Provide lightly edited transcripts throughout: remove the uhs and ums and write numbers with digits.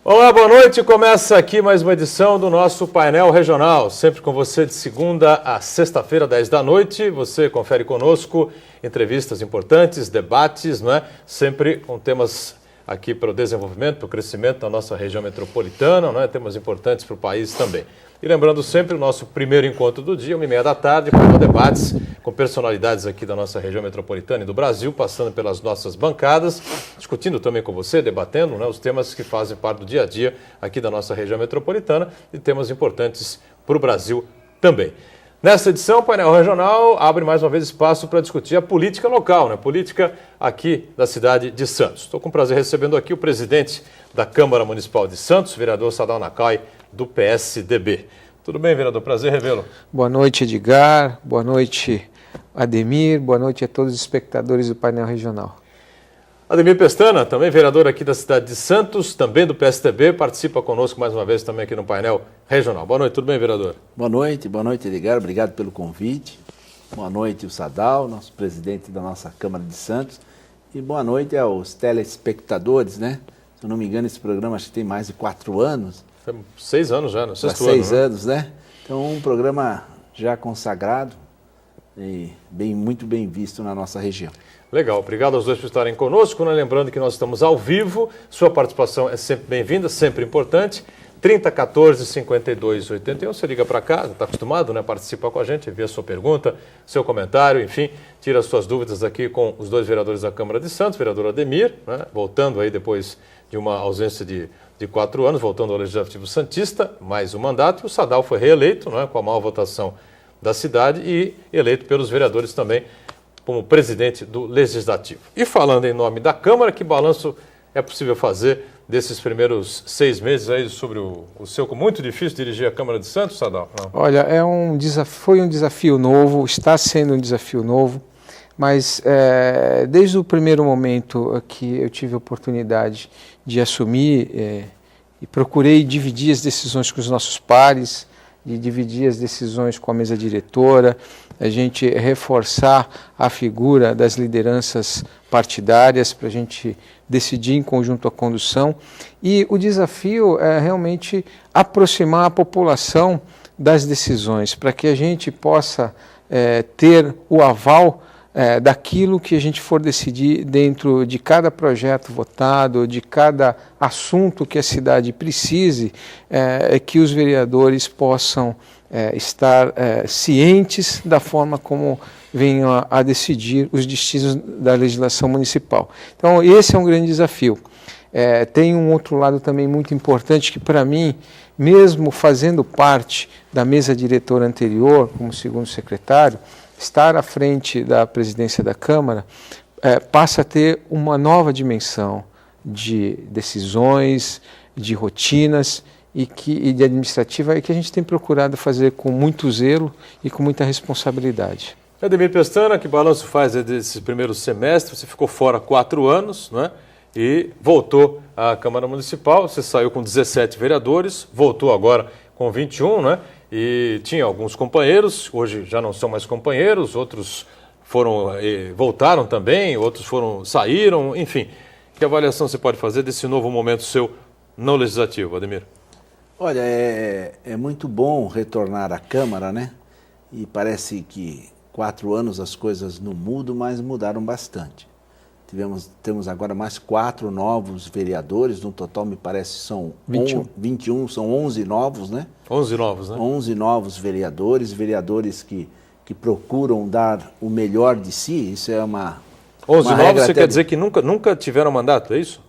Olá, boa noite. Começa aqui mais uma edição do nosso painel regional, sempre com você de segunda a sexta-feira, 10 da noite. Você confere conosco entrevistas importantes, debates, não é? Sempre com temas aqui para o desenvolvimento, para o crescimento da nossa região metropolitana, não é? Temas importantes para o país também. E lembrando sempre o nosso primeiro encontro do dia, 1h30 da tarde, com debates com personalidades aqui da nossa região metropolitana e do Brasil, passando pelas nossas bancadas, discutindo também com você, debatendo, né, os temas que fazem parte do dia a dia aqui da nossa região metropolitana e temas importantes para o Brasil também. Nesta edição, o painel regional abre mais uma vez espaço para discutir a política local, né? Política aqui da cidade de Santos. Estou com prazer recebendo aqui o presidente da Câmara Municipal de Santos, vereador Sadal Nakai, do PSDB. Tudo bem, vereador? Prazer revê-lo. Boa noite, Edgar. Boa noite, Ademir. Boa noite a todos os espectadores do painel regional. Ademir Pestana, também vereador aqui da cidade de Santos, também do PSDB, participa conosco mais uma vez também aqui no painel regional. Boa noite, tudo bem, vereador? Boa noite, Edgar, obrigado pelo convite. Boa noite, o Sadal, nosso presidente da nossa Câmara de Santos. E boa noite aos telespectadores, né? Se eu não me engano, esse programa acho que tem mais de 4 anos. 6 anos já, no sexto ano. 6 né? anos, né? Então, um programa já consagrado e muito bem visto na nossa região. Legal, obrigado aos dois por estarem conosco, né? Lembrando que nós estamos ao vivo, sua participação é sempre bem-vinda, sempre importante. 3014-5281, você liga para cá, está acostumado, né? Participa com a gente, envia sua pergunta, seu comentário, enfim, tira as suas dúvidas aqui com os dois vereadores da Câmara de Santos, vereador Ademir, né? Voltando aí depois de uma ausência de 4 anos, voltando ao Legislativo Santista, mais um mandato, o Sadal foi reeleito, né? Com a maior votação da cidade e eleito pelos vereadores também como presidente do Legislativo. E falando em nome da Câmara, que balanço é possível fazer desses primeiros 6 meses aí sobre o seu, muito difícil dirigir a Câmara de Santos, Sadal? Não. Olha, foi um desafio novo, está sendo um desafio novo, mas desde o primeiro momento que eu tive a oportunidade de assumir e procurei dividir as decisões com os nossos pares, de dividir as decisões com a mesa diretora, a gente reforçar a figura das lideranças partidárias para a gente decidir em conjunto a condução. E o desafio é realmente aproximar a população das decisões, para que a gente possa ter o aval daquilo que a gente for decidir dentro de cada projeto votado, de cada assunto que a cidade precise, que os vereadores possam estar cientes da forma como venham a decidir os destinos da legislação municipal. Então, esse é um grande desafio. Tem um outro lado também muito importante que, para mim, mesmo fazendo parte da mesa diretora anterior, como segundo secretário, estar à frente da presidência da Câmara passa a ter uma nova dimensão de decisões, de rotinas e de administrativa e que a gente tem procurado fazer com muito zelo e com muita responsabilidade. Ademir Pestana, que balanço faz desse primeiro semestre? Você ficou fora 4 anos, não é? E voltou à Câmara Municipal, você saiu com 17 vereadores, voltou agora com 21, né? E tinha alguns companheiros, hoje já não são mais companheiros, outros voltaram também, outros saíram, enfim. Que avaliação você pode fazer desse novo momento seu no Legislativo, Ademir? Olha, é muito bom retornar à Câmara, né? E parece que 4 anos as coisas não mudam, mas mudaram bastante. Temos agora mais 4 novos vereadores, no total me parece são 21, são 11 novos, né? 11 novos, né? 11 novos vereadores que procuram dar o melhor de si, isso é uma 11 novos, você quer dizer que nunca tiveram mandato, é isso?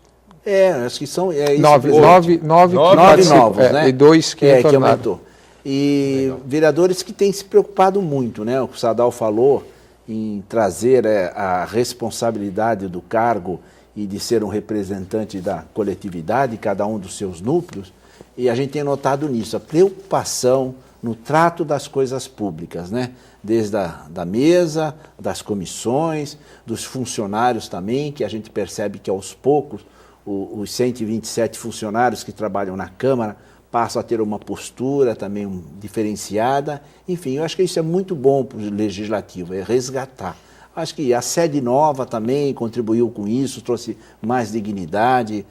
Acho que são... Nove novos, né? E 2 que aumentou. E legal. Vereadores que têm se preocupado muito, né? O Sadal falou em trazer a responsabilidade do cargo e de ser um representante da coletividade, cada um dos seus núcleos, e a gente tem notado nisso, a preocupação no trato das coisas públicas, né? Desde da mesa, das comissões, dos funcionários também, que a gente percebe que aos poucos os 127 funcionários que trabalham na Câmara passam a ter uma postura também diferenciada. Enfim, eu acho que isso é muito bom para o Legislativo, é resgatar. Acho que a sede nova também contribuiu com isso, trouxe mais dignidade.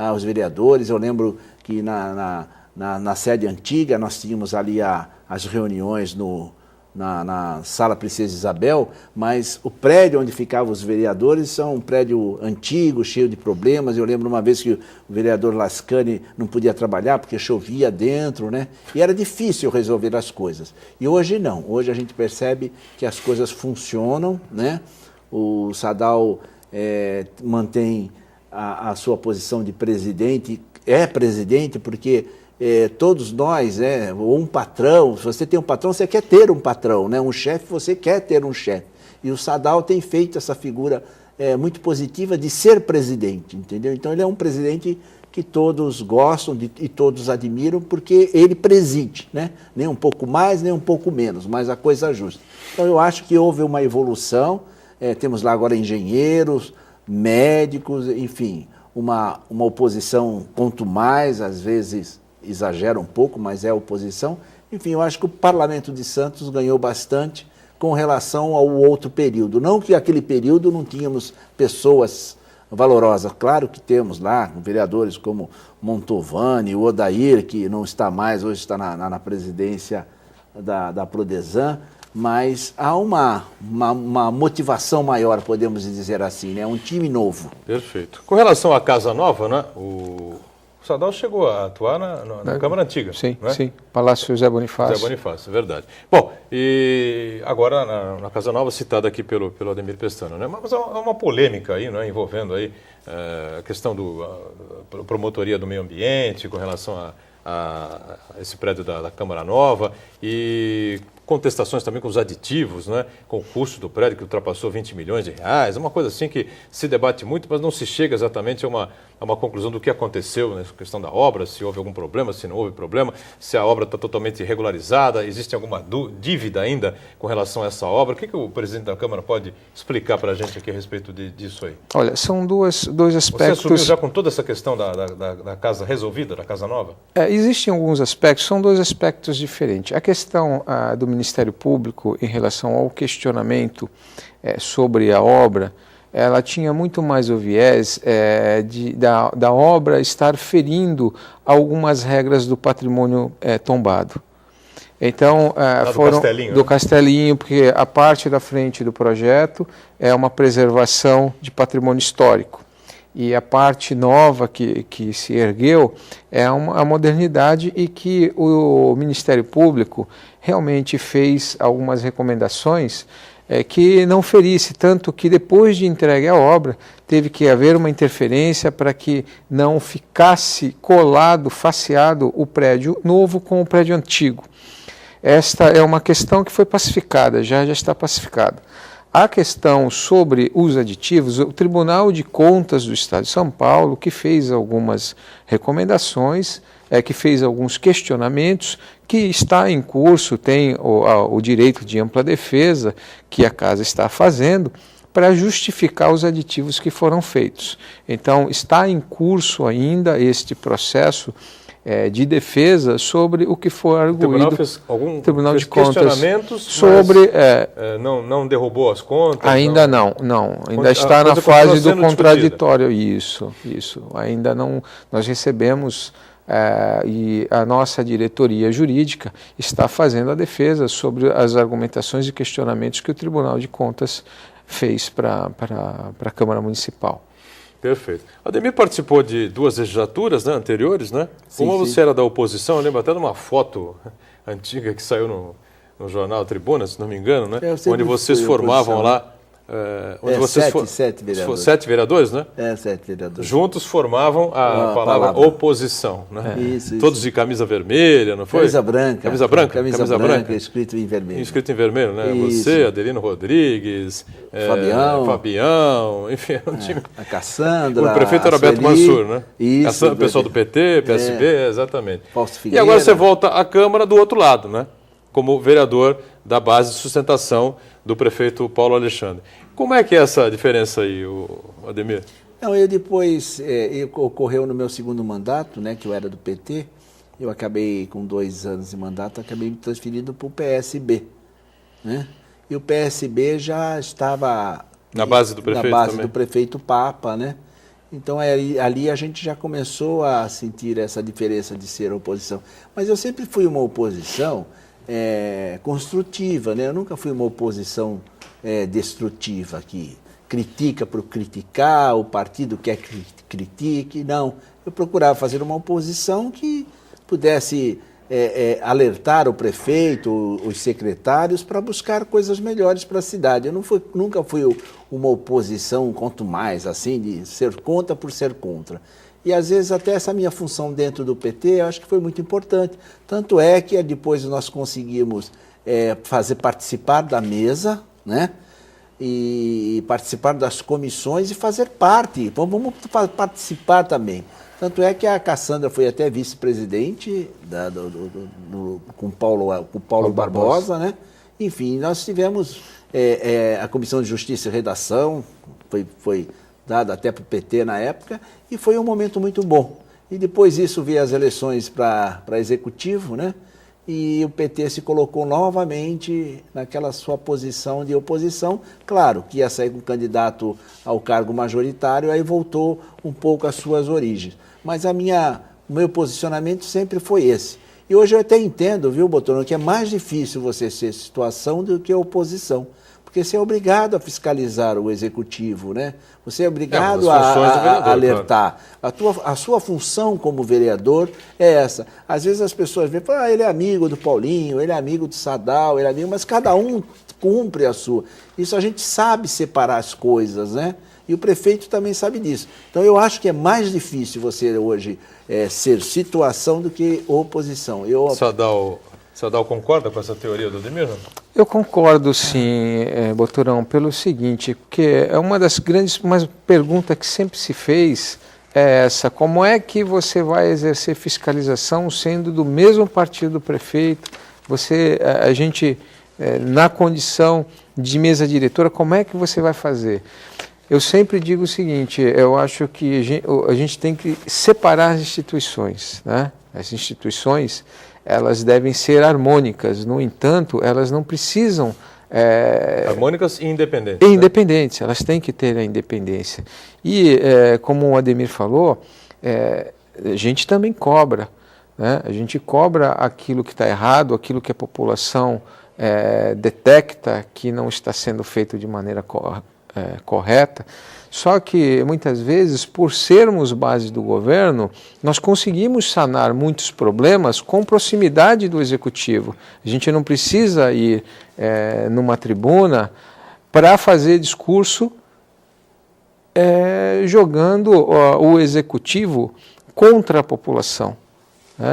aos vereadores. Eu lembro que na sede antiga nós tínhamos ali as reuniões na Sala Princesa Isabel, mas o prédio onde ficavam os vereadores são um prédio antigo, cheio de problemas. Eu lembro uma vez que o vereador Lascani não podia trabalhar porque chovia dentro, né? E era difícil resolver as coisas. E hoje não, hoje a gente percebe que as coisas funcionam, né? O Sadal mantém a sua posição de presidente, é presidente porque... todos nós, ou um patrão, se você tem um patrão, você quer ter um patrão, né? Um chefe, você quer ter um chefe. E o Sadal tem feito essa figura muito positiva de ser presidente, entendeu? Então ele é um presidente que todos gostam e todos admiram porque ele preside, né? Nem um pouco mais, nem um pouco menos, mas a coisa justa. Então eu acho que houve uma evolução, temos lá agora engenheiros, médicos, enfim, uma oposição quanto mais, às vezes... exagera um pouco, mas é oposição. Enfim, eu acho que o Parlamento de Santos ganhou bastante com relação ao outro período. Não que aquele período não tínhamos pessoas valorosas. Claro que temos lá vereadores como Montovani, o Odair, que não está mais, hoje está na presidência da Prodesan, mas há uma motivação maior, podemos dizer assim, né? Um time novo. Perfeito. Com relação à Casa Nova, né? O Sadal chegou a atuar na Câmara Antiga. Sim, né? sim. Palácio José Bonifácio. José Bonifácio, verdade. Bom, e agora na Casa Nova, citada aqui pelo Ademir Pestana, né? Mas há uma polêmica aí, né? Envolvendo aí a questão da promotoria do meio ambiente com relação a esse prédio da Câmara Nova e contestações também com os aditivos, né? Com o custo do prédio que ultrapassou 20 milhões de reais, é uma coisa assim que se debate muito, mas não se chega exatamente a uma conclusão do que aconteceu nessa questão da obra, se houve algum problema, se não houve problema, se a obra está totalmente irregularizada, existe alguma dívida ainda com relação a essa obra. O que o presidente da Câmara pode explicar para a gente aqui a respeito disso aí? Olha, são dois aspectos... Você assumiu já com toda essa questão da casa resolvida, da Casa Nova? Existem alguns aspectos, são dois aspectos diferentes. A questão do Ministério Público em relação ao questionamento sobre a obra, ela tinha muito mais o viés da obra estar ferindo algumas regras do patrimônio tombado. Então, foram do Castelinho, porque a parte da frente do projeto é uma preservação de patrimônio histórico. E a parte nova que se ergueu é a modernidade e que o Ministério Público realmente fez algumas recomendações que não ferisse, tanto que depois de entregue a obra, teve que haver uma interferência para que não ficasse colado, faceado o prédio novo com o prédio antigo. Esta é uma questão que foi pacificada, já está pacificada. A questão sobre os aditivos, o Tribunal de Contas do Estado de São Paulo, que fez algumas recomendações, que fez alguns questionamentos, que está em curso, tem o direito de ampla defesa que a casa está fazendo para justificar os aditivos que foram feitos. Então, está em curso ainda este processo de defesa sobre o que foi arguído. O Tribunal fez Tribunal de Contas questionamentos sobre não derrubou as contas? Ainda não. Ainda está na fase do contraditório. Isso. Ainda não. Nós recebemos e a nossa diretoria jurídica está fazendo a defesa sobre as argumentações e questionamentos que o Tribunal de Contas fez para a Câmara Municipal. Perfeito. Ademir participou de 2 legislaturas, né, anteriores, né? Como você era da oposição, eu lembro até de uma foto antiga que saiu no jornal Tribuna, se não me engano, né? Onde vocês formavam lá... Sete vereadores. 7 vereadores, né? 7 vereadores. Juntos formavam a palavra oposição, né? Isso. Todos de camisa vermelha, não foi? Camisa branca. Camisa branca. Escrito em vermelho. Escrito em vermelho, né? Isso. Você, Adelino Rodrigues, Fabião, enfim, era um time... A Cassandra, o prefeito era Beto Mansur, né? Isso. O pessoal do PT, PSB, exatamente. Fausto Figueira. E agora você volta à Câmara do outro lado, né? Como vereador da base de sustentação do prefeito Paulo Alexandre. Como é que é essa diferença aí, Ademir? Não, eu depois, ocorreu no meu 2º mandato, né, que eu era do PT, eu acabei com 2 anos de mandato, acabei me transferindo para o PSB, né? E o PSB já estava na base do prefeito na base também. do prefeito Papa, né? Então ali a gente já começou a sentir essa diferença de ser oposição. Mas eu sempre fui uma oposição construtiva, né? Eu nunca fui uma oposição destrutiva, que critica por criticar, o partido quer que critique, não. Eu procurava fazer uma oposição que pudesse alertar o prefeito, os secretários, para buscar coisas melhores para a cidade. Eu nunca fui uma oposição, quanto mais, assim, de ser contra por ser contra. E, às vezes, até essa minha função dentro do PT, eu acho que foi muito importante. Tanto é que depois nós conseguimos fazer participar da mesa, né? E participar das comissões e fazer parte. Vamos participar também. Tanto é que a Cassandra foi até vice-presidente com o Paulo Barbosa, né? Enfim, nós tivemos a Comissão de Justiça e Redação, foi dada até para o PT na época, e foi um momento muito bom. E depois disso veio as eleições para executivo, né? E o PT se colocou novamente naquela sua posição de oposição. Claro que ia sair com candidato ao cargo majoritário, aí voltou um pouco às suas origens. Mas o meu posicionamento sempre foi esse. E hoje eu até entendo, viu, Botorno, que é mais difícil você ser situação do que oposição. Porque você é obrigado a fiscalizar o executivo, né? Você é obrigado a alertar. Claro. A sua função como vereador é essa. Às vezes as pessoas veem, ele é amigo do Paulinho, ele é amigo do Sadal, ele é amigo, mas cada um cumpre a sua. Isso a gente sabe separar as coisas, né? E o prefeito também sabe disso. Então eu acho que é mais difícil você hoje ser situação do que oposição. Sadal concorda com essa teoria do Ademir? Eu concordo, sim, Boturão, pelo seguinte, porque é uma das grandes perguntas que sempre se fez é essa: como é que você vai exercer fiscalização sendo do mesmo partido do prefeito? A gente, na condição de mesa diretora, como é que você vai fazer? Eu sempre digo o seguinte: eu acho que a gente tem que separar as instituições, né? As instituições, elas devem ser harmônicas, no entanto, elas não precisam... harmônicas e independentes. Independentes, né? Elas têm que ter a independência. E, como o Ademir falou, a gente também cobra, né? A gente cobra aquilo que está errado, aquilo que a população detecta que não está sendo feito de maneira correta. Só que, muitas vezes, por sermos base do governo, nós conseguimos sanar muitos problemas com proximidade do executivo. A gente não precisa ir numa tribuna para fazer discurso jogando o executivo contra a população.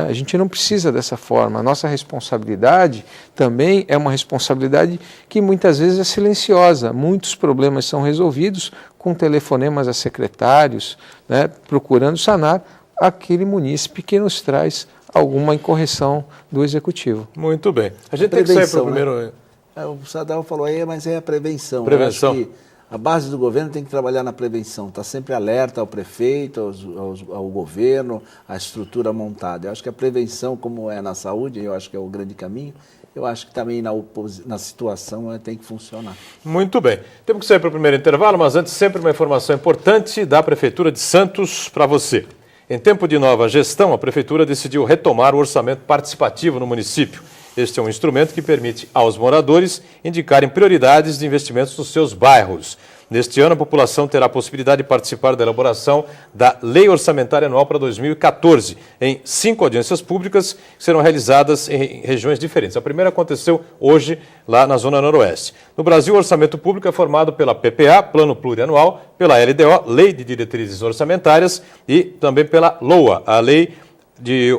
A gente não precisa dessa forma. A nossa responsabilidade também é uma responsabilidade que muitas vezes é silenciosa. Muitos problemas são resolvidos com telefonemas a secretários, né, procurando sanar aquele munícipe que nos traz alguma incorreção do executivo. Muito bem. A gente tem que sair para o primeiro... Né? O Sadal falou aí, mas é a prevenção. Prevenção. Eu acho que a base do governo tem que trabalhar na prevenção, está sempre alerta ao prefeito, ao governo, à estrutura montada. Eu acho que a prevenção, como é na saúde, eu acho que é o grande caminho, eu acho que também na situação tem que funcionar. Muito bem. Temos que sair para o primeiro intervalo, mas antes sempre uma informação importante da Prefeitura de Santos para você. Em tempo de nova gestão, a Prefeitura decidiu retomar o orçamento participativo no município. Este é um instrumento que permite aos moradores indicarem prioridades de investimentos nos seus bairros. Neste ano, a população terá a possibilidade de participar da elaboração da Lei Orçamentária Anual para 2014, em 5 audiências públicas que serão realizadas em regiões diferentes. A primeira aconteceu hoje, lá na Zona Noroeste. No Brasil, o orçamento público é formado pela PPA, Plano Plurianual, pela LDO, Lei de Diretrizes Orçamentárias, e também pela LOA, a Lei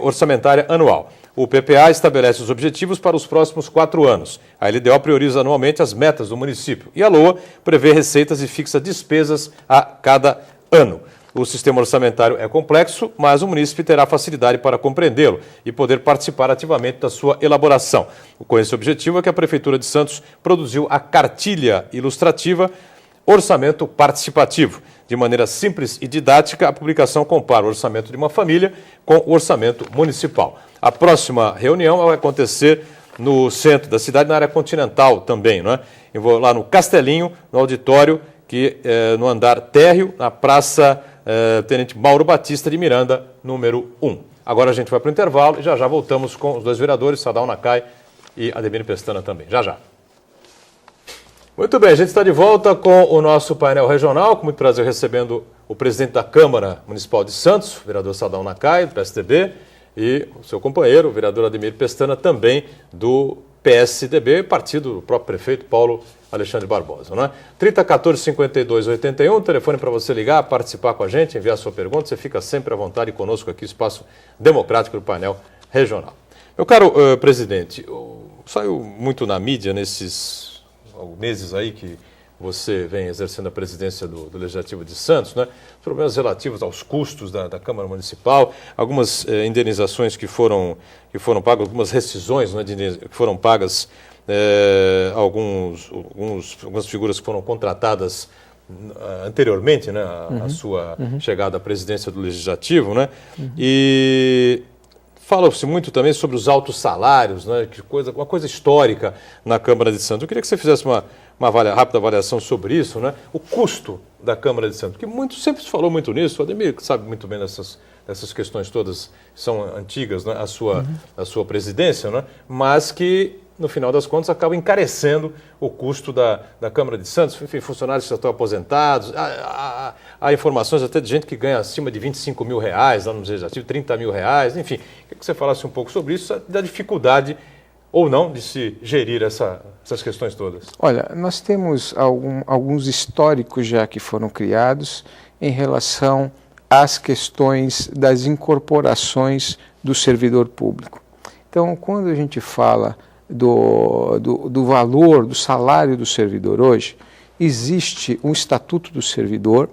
Orçamentária Anual. O PPA estabelece os objetivos para os próximos 4 anos. A LDO prioriza anualmente as metas do município. E a LOA prevê receitas e fixa despesas a cada ano. O sistema orçamentário é complexo, mas o município terá facilidade para compreendê-lo e poder participar ativamente da sua elaboração. Com esse objetivo é que a Prefeitura de Santos produziu a cartilha ilustrativa Orçamento Participativo. De maneira simples e didática, a publicação compara o orçamento de uma família com o orçamento municipal. A próxima reunião vai acontecer no centro da cidade, na área continental também, não é? Eu vou lá no Castelinho, no auditório, no andar térreo, na Praça Tenente Mauro Batista de Miranda, número 1. Agora a gente vai para o intervalo e já voltamos com os dois vereadores, Sadal Nakai e Ademir Pestana também. Já. Muito bem, a gente está de volta com o nosso painel regional, com muito prazer recebendo o presidente da Câmara Municipal de Santos, o vereador Sadal Nakai, do PSDB, e o seu companheiro, o vereador Ademir Pestana, também do PSDB, partido do próprio prefeito Paulo Alexandre Barbosa, não é? 3014-5281, telefone para você ligar, participar com a gente, enviar sua pergunta, você fica sempre à vontade conosco aqui, espaço democrático do painel regional. Meu caro presidente, saiu muito na mídia nesses meses aí que você vem exercendo a presidência do Legislativo de Santos, né? Problemas relativos aos custos da Câmara Municipal, algumas indenizações que foram pagas, algumas rescisões, né, que foram pagas, algumas figuras que foram contratadas anteriormente, né, à sua chegada à presidência do Legislativo, né? E fala-se muito também sobre os altos salários, né, uma coisa histórica na Câmara de Santos. Eu queria que você fizesse uma rápida avaliação sobre isso, né? O custo da Câmara de Santos, porque sempre se falou muito nisso, o Ademir sabe muito bem dessas questões todas, que são antigas, né, a sua presidência, né? Mas que, no final das contas, acaba encarecendo o custo da Câmara de Santos, enfim, funcionários que já estão aposentados, há informações até de gente que ganha acima de R$25 mil lá no Legislativo, R$30 mil, enfim, queria que você falasse um pouco sobre isso, da dificuldade ou não de se gerir essas questões todas. Olha, nós temos alguns históricos já que foram criados em relação às questões das incorporações do servidor público. Então, quando a gente fala do valor, do salário do servidor hoje, existe um Estatuto do Servidor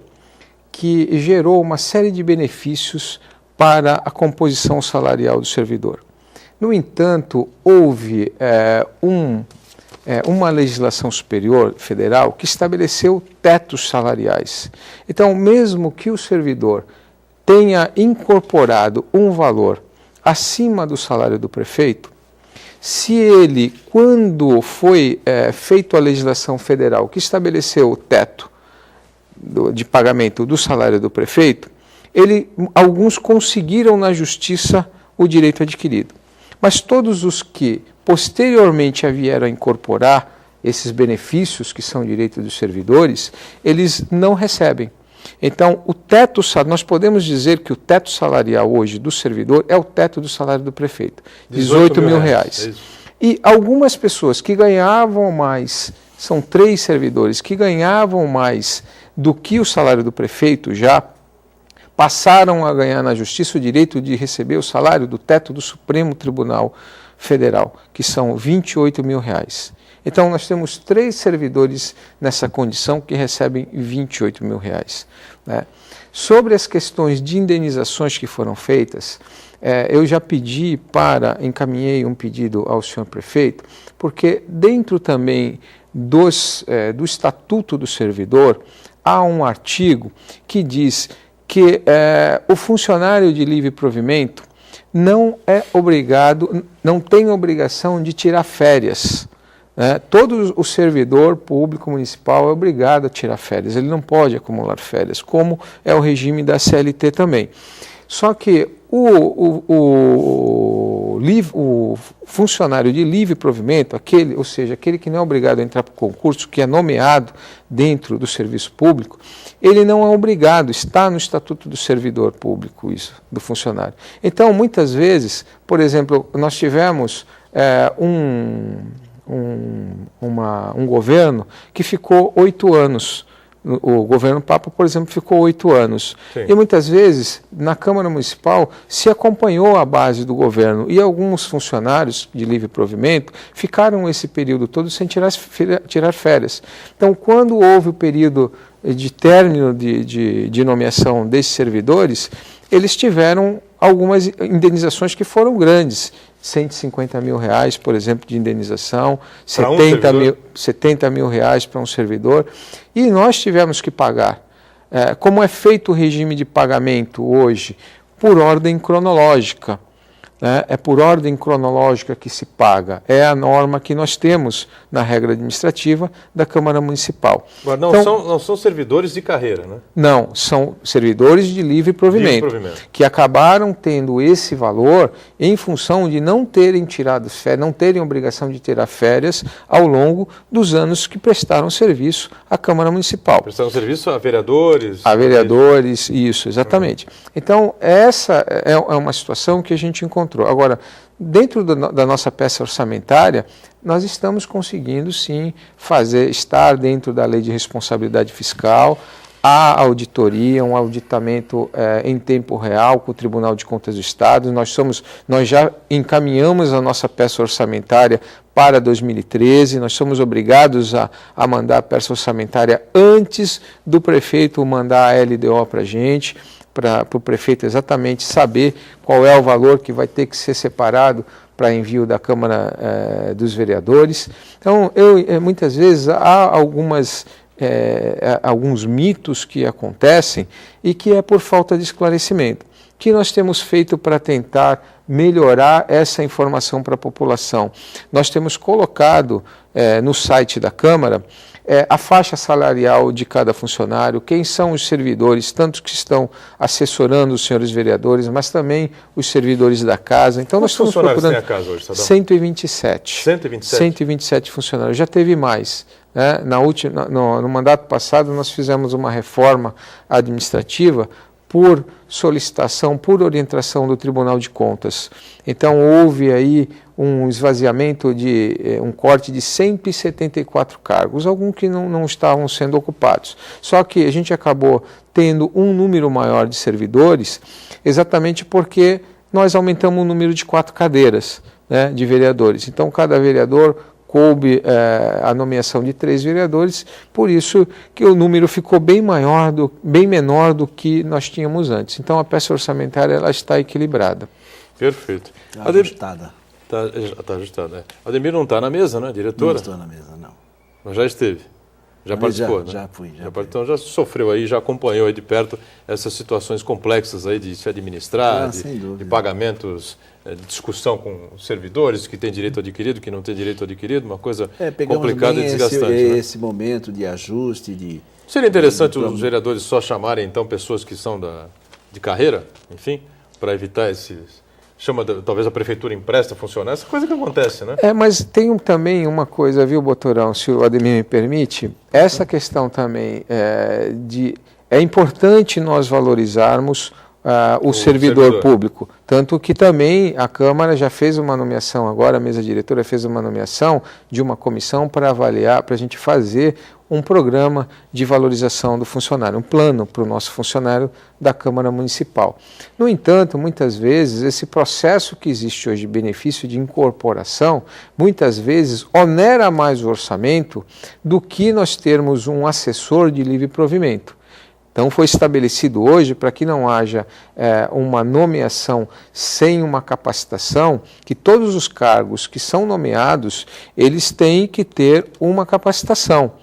que gerou uma série de benefícios para a composição salarial do servidor. No entanto, houve uma legislação superior federal que estabeleceu tetos salariais. Então, mesmo que o servidor tenha incorporado um valor acima do salário do prefeito, se ele, quando foi feita a legislação federal que estabeleceu o teto de pagamento do salário do prefeito, alguns conseguiram na justiça o direito adquirido. Mas todos os que posteriormente vieram a incorporar esses benefícios, que são direitos dos servidores, eles não recebem. Então, nós podemos dizer que o teto salarial hoje do servidor é o teto do salário do prefeito, R$18 mil. E algumas pessoas que ganhavam mais, são 3 servidores, que ganhavam mais do que o salário do prefeito já, passaram a ganhar na justiça o direito de receber o salário do teto do Supremo Tribunal Federal, que são R$28 mil. Então, nós temos 3 servidores nessa condição que recebem R$28 mil. Né? Sobre as questões de indenizações que foram feitas, eu já encaminhei um pedido ao senhor prefeito, porque dentro também do Estatuto do Servidor, há um artigo que diz que o funcionário de livre provimento não tem obrigação de tirar férias. Todo o servidor público municipal é obrigado a tirar férias, ele não pode acumular férias, como é o regime da CLT também. Só que o funcionário de livre provimento, aquele que não é obrigado a entrar para o concurso, que é nomeado dentro do serviço público, ele não é obrigado, está no Estatuto do Servidor Público, isso, do funcionário. Então, muitas vezes, por exemplo, nós tivemos um governo que ficou 8 anos. O governo Papa, por exemplo, ficou 8 anos. Sim. E muitas vezes, na Câmara Municipal, se acompanhou a base do governo e alguns funcionários de livre provimento ficaram esse período todo sem tirar férias. Então, quando houve o período de término de nomeação desses servidores, eles tiveram algumas indenizações que foram grandes. R$150 mil, por exemplo, de indenização, R$70 mil para um servidor, e nós tivemos que pagar. Como é feito o regime de pagamento hoje? Por ordem cronológica. né, é por ordem cronológica que se paga. É a norma que nós temos na regra administrativa da Câmara Municipal. Agora, não são servidores de carreira, né? Não, são servidores de livre provimento, que acabaram tendo esse valor em função de não terem tirado férias, não terem obrigação de tirar férias ao longo dos anos que prestaram serviço à Câmara Municipal. Prestaram serviço a vereadores? A vereadores, isso, exatamente. Então, essa é uma situação que a gente encontrou. Agora, dentro da nossa peça orçamentária, nós estamos conseguindo, sim, estar dentro da lei de responsabilidade fiscal, a auditoria, um auditamento em tempo real com o Tribunal de Contas do Estado. Nós já encaminhamos a nossa peça orçamentária para 2013, nós somos obrigados a mandar a peça orçamentária antes do prefeito mandar a LDO para a gente, para o prefeito exatamente saber qual é o valor que vai ter que ser separado para envio da Câmara dos Vereadores. Então, muitas vezes há alguns mitos que acontecem e que é por falta de esclarecimento. O que nós temos feito para tentar melhorar essa informação para a população? Nós temos colocado no site da Câmara a faixa salarial de cada funcionário, quem são os servidores, tanto que estão assessorando os senhores vereadores, mas também os servidores da casa. Então, nós estamos procurando tem a casa hoje, Sadal? 127. 127? 127 funcionários. Já teve mais. Né? No mandato passado, nós fizemos uma reforma administrativa por solicitação, por orientação do Tribunal de Contas. Então, houve aí um esvaziamento, um corte de 174 cargos, alguns que não estavam sendo ocupados. Só que a gente acabou tendo um número maior de servidores, exatamente porque nós aumentamos o número de 4 cadeiras, né, de vereadores. Então, cada vereador coube a nomeação de 3 vereadores, por isso que o número ficou bem menor do que nós tínhamos antes. Então, a peça orçamentária ela está equilibrada. Perfeito. Está ajustada. Está ajustada. Ademir não está na mesa, né, diretora? Não estou na mesa, não. Mas já esteve? Já participou, né? Já fui. Então já sofreu aí, já acompanhou aí de perto essas situações complexas aí de se administrar, de pagamentos, de discussão com servidores que têm direito adquirido, que não têm direito adquirido, uma coisa complicada e desgastante. Esse momento de ajuste, Seria interessante os vereadores só chamarem então pessoas que são de carreira, enfim, para evitar esses... talvez a prefeitura empresta funcionar, essa coisa que acontece, né? Mas tem também uma coisa, viu, Botorão, se o Ademir me permite, essa questão também é importante nós valorizarmos o servidor público, tanto que também a Câmara já fez uma nomeação agora, a mesa diretora fez uma nomeação de uma comissão para avaliar, para a gente fazer um programa de valorização do funcionário, um plano para o nosso funcionário da Câmara Municipal. No entanto, muitas vezes, esse processo que existe hoje de benefício de incorporação, muitas vezes onera mais o orçamento do que nós termos um assessor de livre provimento. Então, foi estabelecido hoje, para que não haja uma nomeação sem uma capacitação, que todos os cargos que são nomeados, eles têm que ter uma capacitação.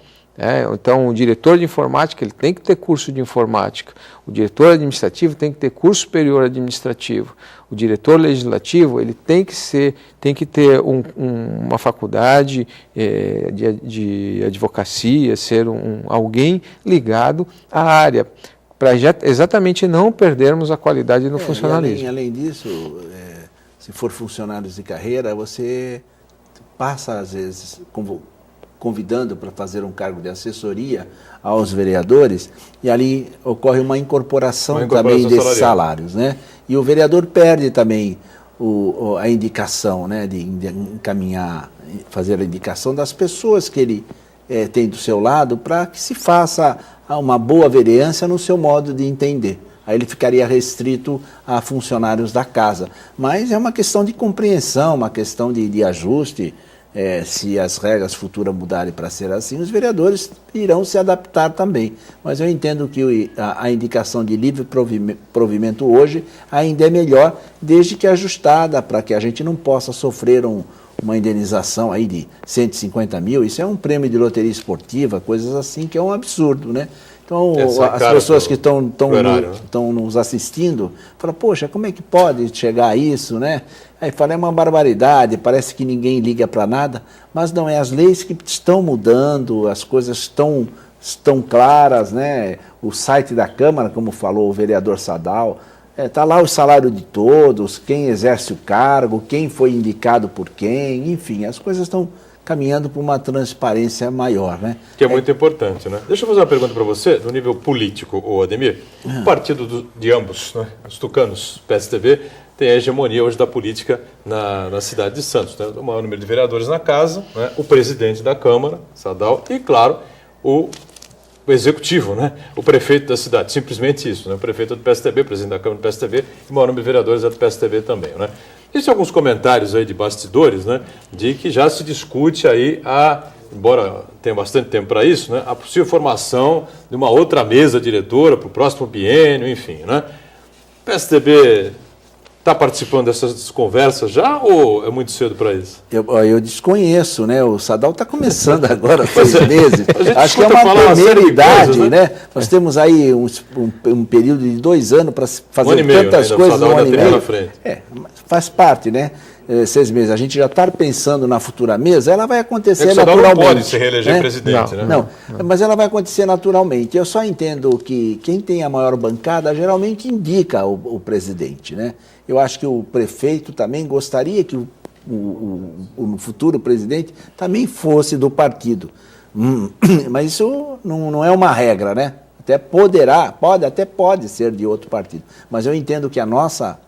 Então, o diretor de informática ele tem que ter curso de informática, o diretor administrativo tem que ter curso superior administrativo, o diretor legislativo ele tem que ter uma faculdade de advocacia, ser alguém ligado à área, para exatamente não perdermos a qualidade do funcionalismo. Além disso, se for funcionários de carreira, você passa às vezes convidando para fazer um cargo de assessoria aos vereadores, e ali ocorre uma incorporação também desses salários, né? E o vereador perde também a indicação, né, de encaminhar, fazer a indicação das pessoas que ele tem do seu lado para que se faça uma boa vereança no seu modo de entender. Aí ele ficaria restrito a funcionários da casa. Mas é uma questão de compreensão, uma questão de ajuste. Se as regras futuras mudarem para ser assim, os vereadores irão se adaptar também. Mas eu entendo que a indicação de livre provimento hoje ainda é melhor, desde que ajustada, para que a gente não possa sofrer uma indenização aí de 150 mil. Isso é um prêmio de loteria esportiva, coisas assim, que é um absurdo, né? Então, Então, as pessoas que estão nos assistindo falam, poxa, como é que pode chegar a isso, né? Aí fala, é uma barbaridade, parece que ninguém liga para nada, mas não, é as leis que estão mudando, as coisas estão claras, né? O site da Câmara, como falou o vereador Sadal, está lá o salário de todos, quem exerce o cargo, quem foi indicado por quem, enfim, as coisas estão caminhando para uma transparência maior, né? Que é muito importante, né? Deixa eu fazer uma pergunta para você, no nível político, Ademir. O partido de ambos, né? Os tucanos, PSDB, tem a hegemonia hoje da política na cidade de Santos, né? O maior número de vereadores na casa, né? O presidente da Câmara, Sadal, e, claro, o executivo, né? O prefeito da cidade, simplesmente isso, né? O prefeito é do PSDB, o presidente da Câmara do PSDB, e o maior número de vereadores é do PSDB também, né? Existem alguns comentários aí de bastidores, né? De que já se discute aí embora tenha bastante tempo para isso, né? A possível formação de uma outra mesa diretora para o próximo biênio, enfim, né? O PSDB está participando dessas conversas já ou é muito cedo para isso? Eu desconheço, né? O Sadal está começando agora, 6 meses. Acho que é uma primeira idade, né? Nós temos aí um período de 2 anos para fazer tantas coisas, um ano e meio. Faz parte, né? 6 meses. A gente já está pensando na futura mesa, ela vai acontecer naturalmente. O Sadal não pode se reeleger presidente, né? Não, mas ela vai acontecer naturalmente. Eu só entendo que quem tem a maior bancada geralmente indica o presidente, né? Eu acho que o prefeito também gostaria que o futuro presidente também fosse do partido. Mas isso não é uma regra, né? Pode ser de outro partido. Mas eu entendo que a nossa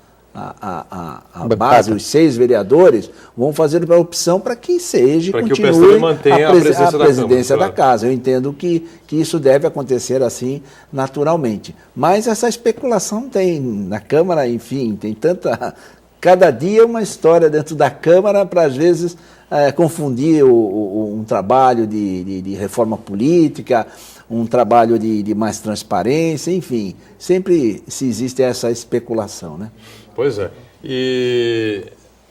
base, os 6 vereadores, vão fazer a opção para que continue a presidência da casa. Eu entendo que isso deve acontecer assim naturalmente. Mas essa especulação tem na Câmara, enfim, tem tanta... Cada dia uma história dentro da Câmara para, às vezes, confundir um trabalho de reforma política, um trabalho de mais transparência, enfim, sempre se existe essa especulação, né? Pois é. E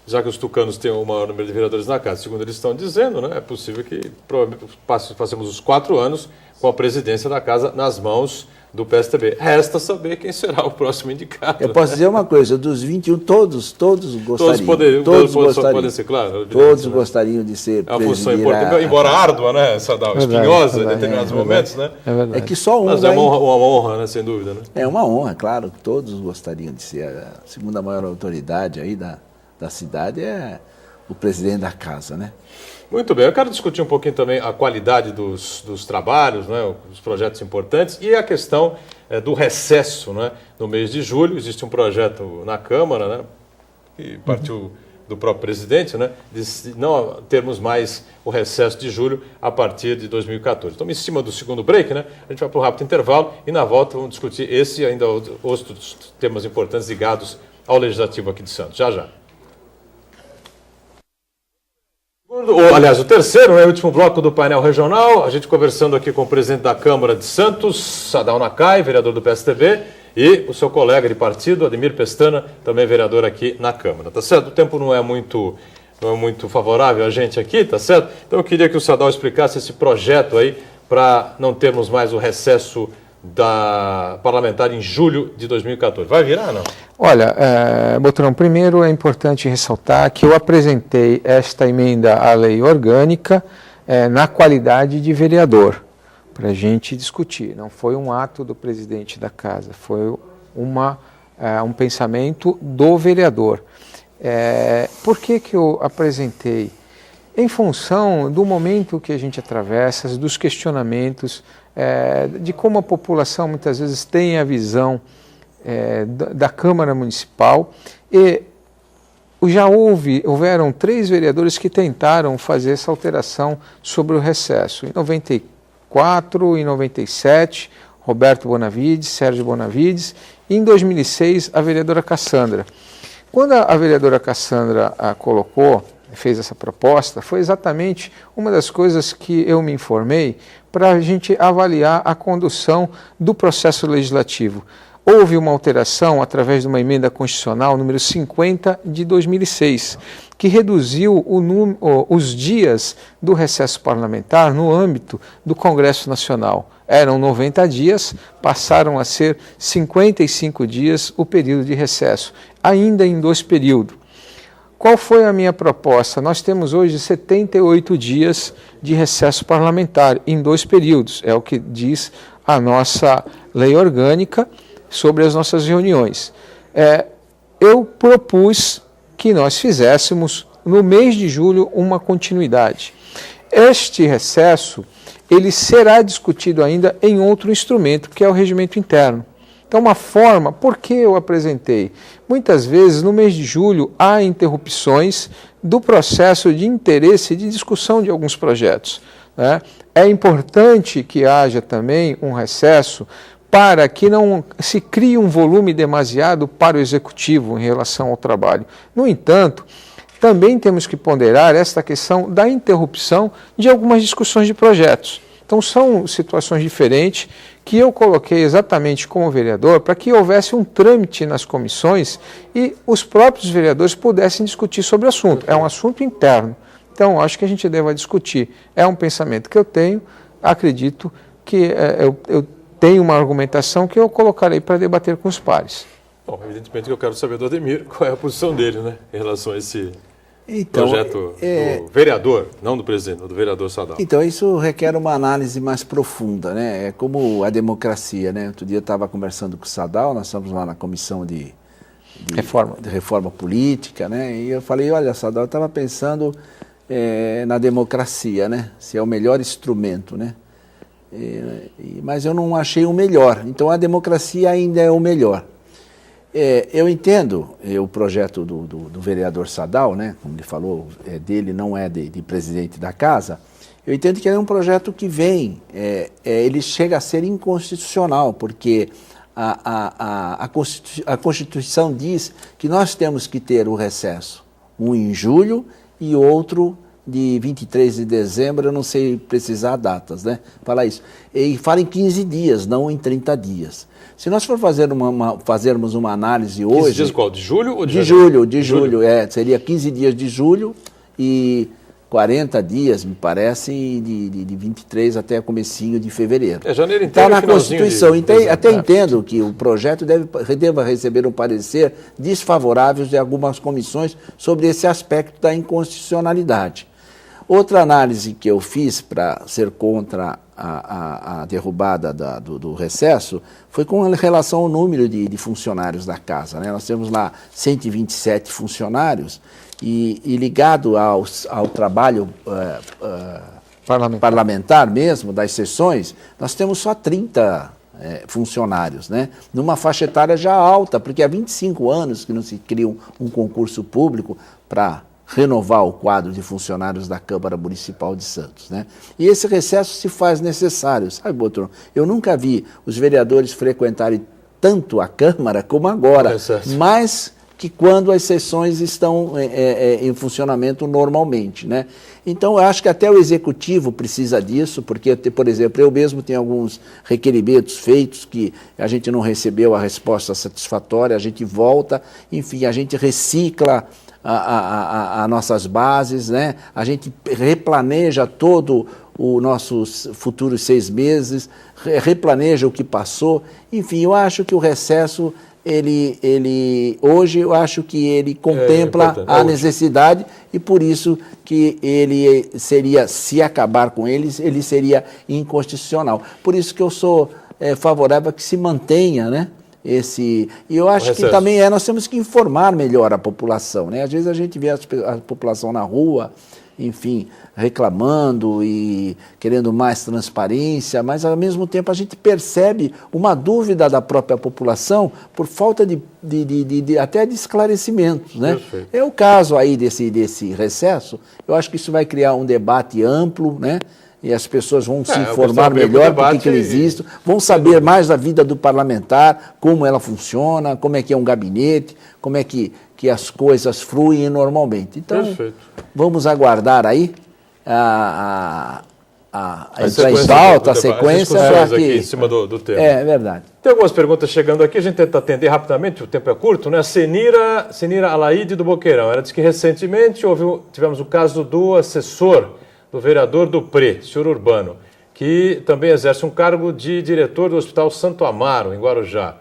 já que os tucanos têm o maior número de vereadores na casa, segundo eles estão dizendo, né, é possível que passemos os 4 anos com a presidência da casa nas mãos do PSDB. Resta saber quem será o próximo indicado. Eu posso dizer uma coisa, dos 21, todos gostariam. Todos podem ser, claro. Todos gostariam de ser presidente. É uma função importante, embora árdua, né, Sadal? Espinhosa em determinados momentos, né? É que só um... Mas é uma honra, né, sem dúvida, né? É uma honra, claro. Todos gostariam de ser. A segunda maior autoridade aí da cidade é o presidente da casa, né? Muito bem, eu quero discutir um pouquinho também a qualidade dos trabalhos, né, os projetos importantes e a questão do recesso, né, no mês de julho. Existe um projeto na Câmara, né, que partiu do próprio presidente, né, de não termos mais o recesso de julho a partir de 2014. Então, em cima do segundo break, né, a gente vai para um rápido intervalo e na volta vamos discutir esse e ainda outros temas importantes ligados ao Legislativo aqui de Santos. Já, já. Aliás, o terceiro, né, último bloco do painel regional, a gente conversando aqui com o presidente da Câmara de Santos, Sadal Nakai, vereador do PSDB, e o seu colega de partido, Ademir Pestana, também vereador aqui na Câmara, tá certo? O tempo não é muito favorável a gente aqui, tá certo? Então eu queria que o Sadal explicasse esse projeto aí para não termos mais o recesso da parlamentar em julho de 2014. Vai virar, não? Olha, Botrão, primeiro é importante ressaltar que eu apresentei esta emenda à lei orgânica na qualidade de vereador, para a gente discutir. Não foi um ato do presidente da casa, foi um pensamento do vereador. Por que eu apresentei? Em função do momento que a gente atravessa, dos questionamentos, de como a população muitas vezes tem a visão da Câmara Municipal, e já houveram 3 vereadores que tentaram fazer essa alteração sobre o recesso. Em 94, em 97, Roberto Bonavides, Sérgio Bonavides, e em 2006 a vereadora Cassandra. Quando a vereadora Cassandra fez essa proposta, foi exatamente uma das coisas que eu me informei para a gente avaliar a condução do processo legislativo. Houve uma alteração através de uma emenda constitucional número 50 de 2006, que reduziu os dias do recesso parlamentar no âmbito do Congresso Nacional. Eram 90 dias, passaram a ser 55 dias o período de recesso, ainda em 2 períodos. Qual foi a minha proposta? Nós temos hoje 78 dias de recesso parlamentar em 2 períodos, é o que diz a nossa lei orgânica sobre as nossas reuniões. Eu propus que nós fizéssemos no mês de julho uma continuidade. Este recesso ele será discutido ainda em outro instrumento, que é o regimento interno. Então, uma forma, por que eu apresentei? Muitas vezes, no mês de julho, há interrupções do processo de interesse e de discussão de alguns projetos, né? É importante que haja também um recesso para que não se crie um volume demasiado para o executivo em relação ao trabalho. No entanto, também temos que ponderar esta questão da interrupção de algumas discussões de projetos. Então, são situações diferentes que eu coloquei exatamente como vereador para que houvesse um trâmite nas comissões e os próprios vereadores pudessem discutir sobre o assunto. É um assunto interno. Então, acho que a gente deve discutir. É um pensamento que eu tenho, acredito que eu tenho uma argumentação que eu colocarei para debater com os pares. Bom, evidentemente que eu quero saber do Ademir qual é a posição dele, né, em relação a esse projeto do vereador, não do presidente, do vereador Sadal. Então, isso requer uma análise mais profunda, né? É como a democracia, né? Outro dia eu estava conversando com o Sadal, nós estamos lá na comissão de reforma política, né? E eu falei, olha, Sadal, eu estava pensando na democracia, né? Se é o melhor instrumento, né? Mas eu não achei o melhor. Então, a democracia ainda é o melhor. Eu entendo o projeto do vereador Sadal, né, como ele falou, dele não é de presidente da casa. Eu entendo que ele é um projeto que ele chega a ser inconstitucional, porque a Constituição diz que nós temos que ter o recesso, um em julho e outro de 23 de dezembro, eu não sei precisar datas, né? Fala isso. E fala em 15 dias, não em 30 dias. Se nós for fazermos uma análise hoje... 15 dias qual? De julho ou de janeiro? De julho. Seria 15 dias de julho e 40 dias, me parece, de 23 até comecinho de fevereiro. Janeiro inteiro. Está na Constituição. Até entendo que o projeto deva receber um parecer desfavorável de algumas comissões sobre esse aspecto da inconstitucionalidade. Outra análise que eu fiz para ser contra a derrubada do recesso foi com relação ao número de funcionários da casa, né? Nós temos lá 127 funcionários e ligado ao trabalho parlamentar mesmo, das sessões, nós temos só 30 funcionários, né? Numa faixa etária já alta, porque há 25 anos que não se cria um concurso público para renovar o quadro de funcionários da Câmara Municipal de Santos, né? E esse recesso se faz necessário, sabe, Botrão? Eu nunca vi os vereadores frequentarem tanto a Câmara como agora, mais que quando as sessões estão em funcionamento normalmente, né? Então, eu acho que até o Executivo precisa disso, porque, por exemplo, eu mesmo tenho alguns requerimentos feitos que a gente não recebeu a resposta satisfatória, a gente volta, enfim, a gente recicla as nossas bases, né? A gente replaneja todo os nossos futuros 6 meses, replaneja o que passou. Enfim, eu acho que o recesso, hoje eu acho que ele contempla a necessidade e por isso que ele seria, se acabar com ele seria inconstitucional. Por isso que eu sou favorável a que se mantenha, né? E eu acho que também nós temos que informar melhor a população, né? Às vezes a gente vê a população na rua, enfim, reclamando e querendo mais transparência, mas ao mesmo tempo a gente percebe uma dúvida da própria população por falta até de esclarecimentos, né? Perfeito. É o caso aí desse recesso. Eu acho que isso vai criar um debate amplo, né? E as pessoas vão se informar melhor do que existe, vão saber mais da vida do parlamentar, como ela funciona, como é que é um gabinete, como é que as coisas fluem normalmente. Então, perfeito. Vamos aguardar aí a pauta, a sequência. Aqui em cima do tema. É verdade. Tem algumas perguntas chegando aqui, a gente tenta atender rapidamente, o tempo é curto, né? Senira Alaide do Boqueirão, ela disse que recentemente tivemos o caso do assessor do vereador do PRE, senhor Urbano, que também exerce um cargo de diretor do Hospital Santo Amaro, em Guarujá.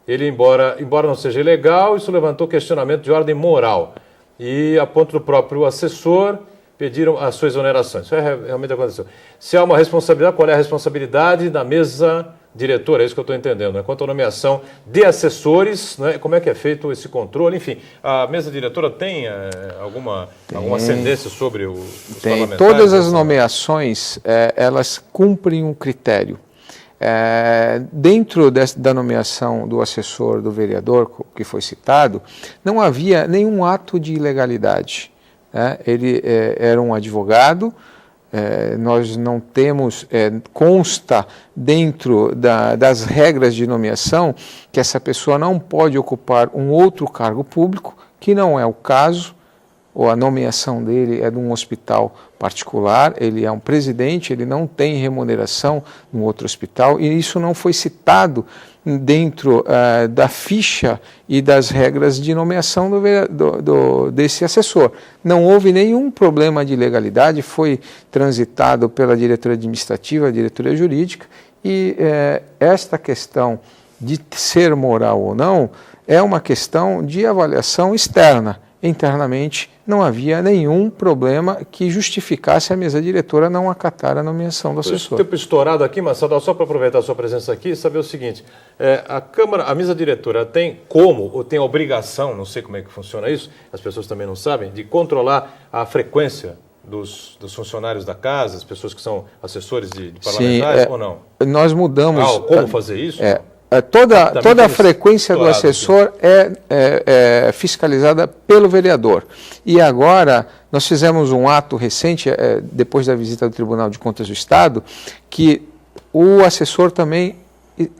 Ele, embora não seja ilegal, isso levantou questionamento de ordem moral. E, a ponto do próprio assessor, pediram a sua exoneração. Isso realmente aconteceu. Se há uma responsabilidade, qual é a responsabilidade da mesa diretora? É isso que eu estou entendendo. Né? Quanto à nomeação de assessores, né? Como é que é feito esse controle? Enfim, a mesa diretora tem alguma ascendência sobre os parlamentares? Todas as nomeações, elas cumprem um critério. Dentro da nomeação do assessor do vereador, que foi citado, não havia nenhum ato de ilegalidade. Ele era um advogado, nós não temos, consta dentro das regras de nomeação que essa pessoa não pode ocupar um outro cargo público, que não é o caso, ou a nomeação dele é de um hospital particular, ele é um presidente, ele não tem remuneração no outro hospital, e isso não foi citado dentro da ficha e das regras de nomeação desse assessor. Não houve nenhum problema de legalidade, foi transitado pela diretoria administrativa, a diretoria jurídica, e esta questão de ser moral ou não é uma questão de avaliação externa. Internamente não havia nenhum problema que justificasse a mesa diretora não acatar a nomeação do assessor. Tempo estourado aqui, mas só para aproveitar a sua presença aqui e saber o seguinte, a mesa diretora tem como, ou tem a obrigação, não sei como é que funciona isso, as pessoas também não sabem, de controlar a frequência dos funcionários da casa, as pessoas que são assessores de parlamentares, ou não? Nós mudamos... como fazer isso? Toda a frequência do assessor é fiscalizada pelo vereador. E agora, nós fizemos um ato recente, depois da visita do Tribunal de Contas do Estado, que o assessor também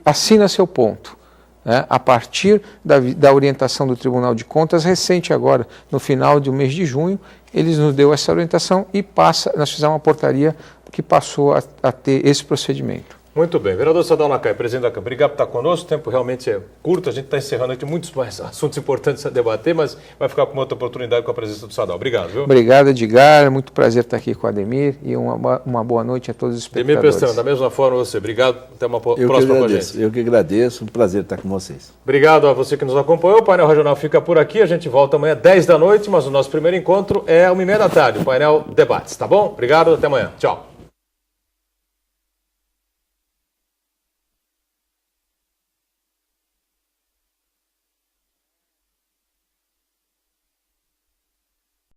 assina seu ponto. A partir da orientação do Tribunal de Contas, recente agora, no final do mês de junho, eles nos deu essa orientação e nós fizemos uma portaria que passou a ter esse procedimento. Muito bem. Vereador Sadal Nakai, presidente da Câmara, obrigado por estar conosco. O tempo realmente é curto, a gente está encerrando aqui muitos mais assuntos importantes a debater, mas vai ficar com uma outra oportunidade com a presença do Sadal. Obrigado, viu? Obrigado, Edgar. Muito prazer estar aqui com o Ademir e uma boa noite a todos os espectadores. Ademir Pestana, da mesma forma você. Obrigado. Até uma próxima com a gente. Eu que agradeço. Um prazer estar com vocês. Obrigado a você que nos acompanhou. O Painel Regional fica por aqui. A gente volta amanhã às 10 da noite, mas o nosso primeiro encontro é às 1h30 da tarde, o Painel Debates, tá bom? Obrigado, até amanhã. Tchau.